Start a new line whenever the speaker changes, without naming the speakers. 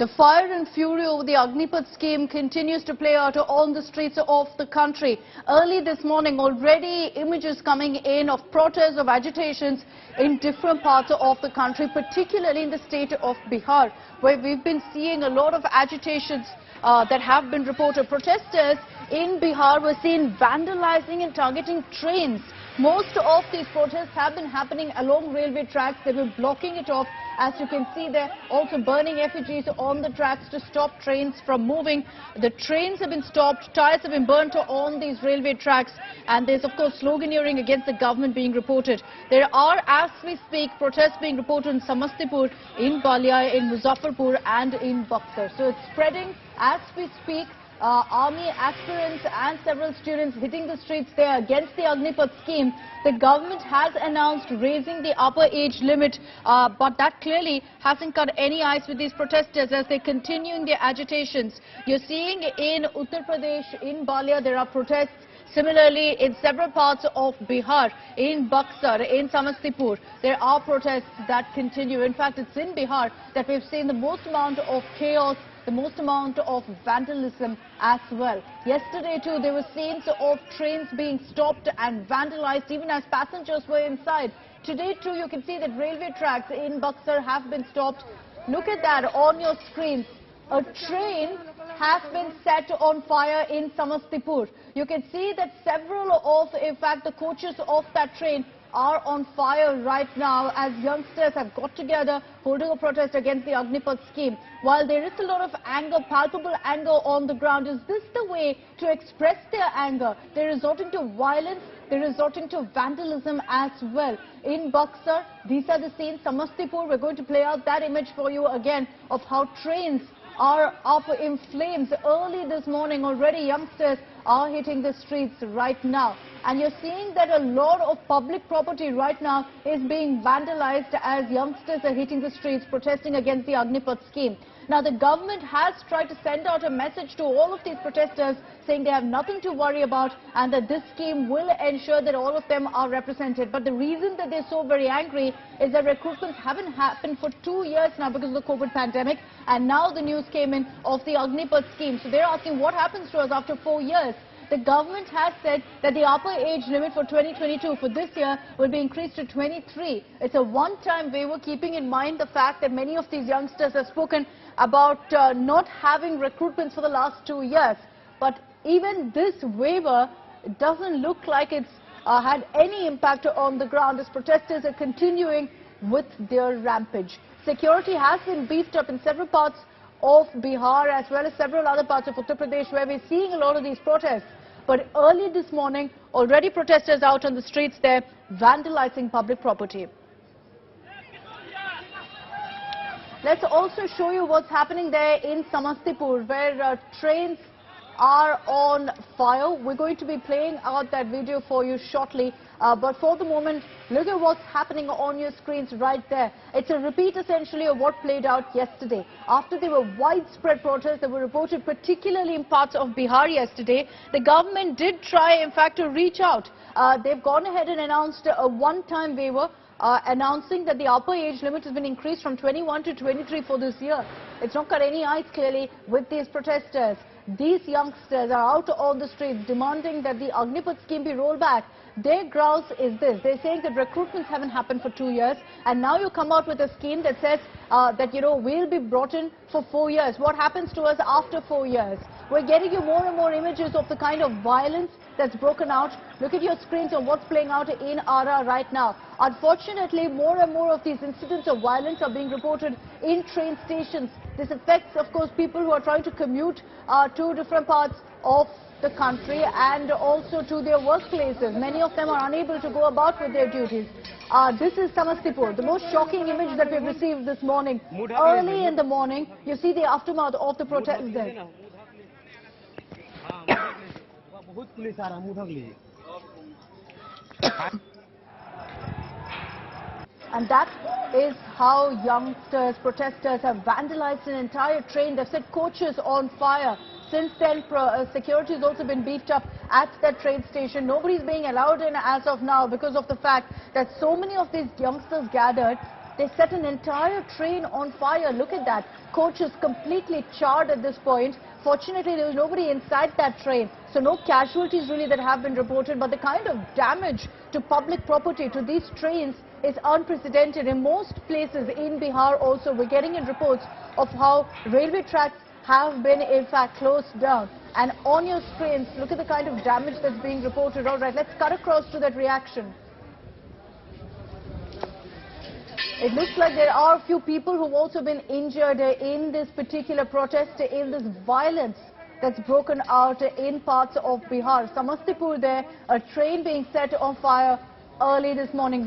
The fire and fury over the Agneepath scheme continues to play out on the streets of the country. Early this morning, already images coming in of protests, of agitations in different parts of the country, particularly in the state of Bihar, where we've been seeing a lot of agitations that have been reported. Protesters in Bihar were seen vandalizing and targeting trains. Most of these protests have been happening along railway tracks. They were blocking it off. As you can see, they're also burning effigies on the tracks to stop trains from moving. The trains have been stopped, tires have been burnt on these railway tracks, and there's of course sloganeering against the government being reported. There are, as we speak, protests being reported in Samastipur, in Balia, in Muzaffarpur and in Buxar. So it's spreading as we speak. Army aspirants and several students hitting the streets there against the Agnipath scheme. The government has announced raising the upper age limit, but that clearly hasn't cut any ice with these protesters as they're continuing their agitations. You're seeing in Uttar Pradesh, in Balia, there are protests. Similarly, in several parts of Bihar, in Buxar, in Samastipur, there are protests that continue. In fact, it's in Bihar that we've seen the most amount of chaos, the most amount of vandalism as well. Yesterday too, there were scenes of trains being stopped and vandalized even as passengers were inside. Today too, you can see that railway tracks in Buxar have been stopped. Look at that on your screens. A train has been set on fire in Samastipur. You can see that several of, in fact, the coaches of that train are on fire right now as youngsters have got together holding a protest against the Agnipath scheme. While there is a lot of anger, palpable anger on the ground, is this the way to express their anger? They're resorting to violence, they're resorting to vandalism as well. In Buxar, these are the scenes. Samastipur, we're going to play out that image for you again of how trains are up in flames. Early this morning, already youngsters are hitting the streets right now. And you're seeing that a lot of public property right now is being vandalized as youngsters are hitting the streets protesting against the Agnipath scheme. Now, the government has tried to send out a message to all of these protesters saying they have nothing to worry about and that this scheme will ensure that all of them are represented. But the reason that they're so very angry is that recruitments haven't happened for 2 years now because of the COVID pandemic, and now the news came in of the Agnipath scheme. So they're asking what happens to us after 4 years. The government has said that the upper age limit for 2022 for this year will be increased to 23. It's a one-time waiver, keeping in mind the fact that many of these youngsters have spoken about not having recruitments for the last 2 years. But even this waiver doesn't look like it's had any impact on the ground as protesters are continuing with their rampage. Security has been beefed up in several parts of Bihar as well as several other parts of Uttar Pradesh where we're seeing a lot of these protests. But early this morning, already protesters out on the streets there vandalizing public property. Let's also show you what's happening there in Samastipur, where trains are on fire. We're going to be playing out that video for you shortly. But for the moment, look at what's happening on your screens right there. It's a repeat essentially of what played out yesterday. After there were widespread protests that were reported particularly in parts of Bihar yesterday, the government did try in fact to reach out. They've gone ahead and announced a one-time waiver, announcing that the upper age limit has been increased from 21 to 23 for this year. It's not cut any ice clearly with these protesters. These youngsters are out on the streets demanding that the Agnipath scheme be rolled back. Their grouse is this. They're saying that recruitments haven't happened for 2 years, and now you come out with a scheme that says that, you know, we'll be brought in for 4 years. What happens to us after 4 years? We're getting you more and more images of the kind of violence that's broken out. Look at your screens on what's playing out in Ara right now. Unfortunately, more and more of these incidents of violence are being reported in train stations. This affects, of course, people who are trying to commute to different parts of the country and also to their workplaces. Many of them are unable to go about with their duties. This is Samastipur, the most shocking image that we've received this morning. Early in the morning, you see the aftermath of the protest there. And that is how youngsters, protesters have vandalized an entire train. They've set coaches on fire. Since then, security has also been beefed up at that train station. Nobody's being allowed in as of now because of the fact that so many of these youngsters gathered. They set an entire train on fire. Look at that. Coach is completely charred at this point. Fortunately, there was nobody inside that train, so no casualties really that have been reported, but the kind of damage to public property, to these trains, is unprecedented. In most places in Bihar also, we're getting in reports of how railway tracks have been in fact closed down. And on your screens, look at the kind of damage that's being reported. All right, let's cut across to that reaction. It looks like there are a few people who've also been injured in this particular protest, in this violence that's broken out in parts of Bihar. Samastipur there, a train being set on fire early this morning.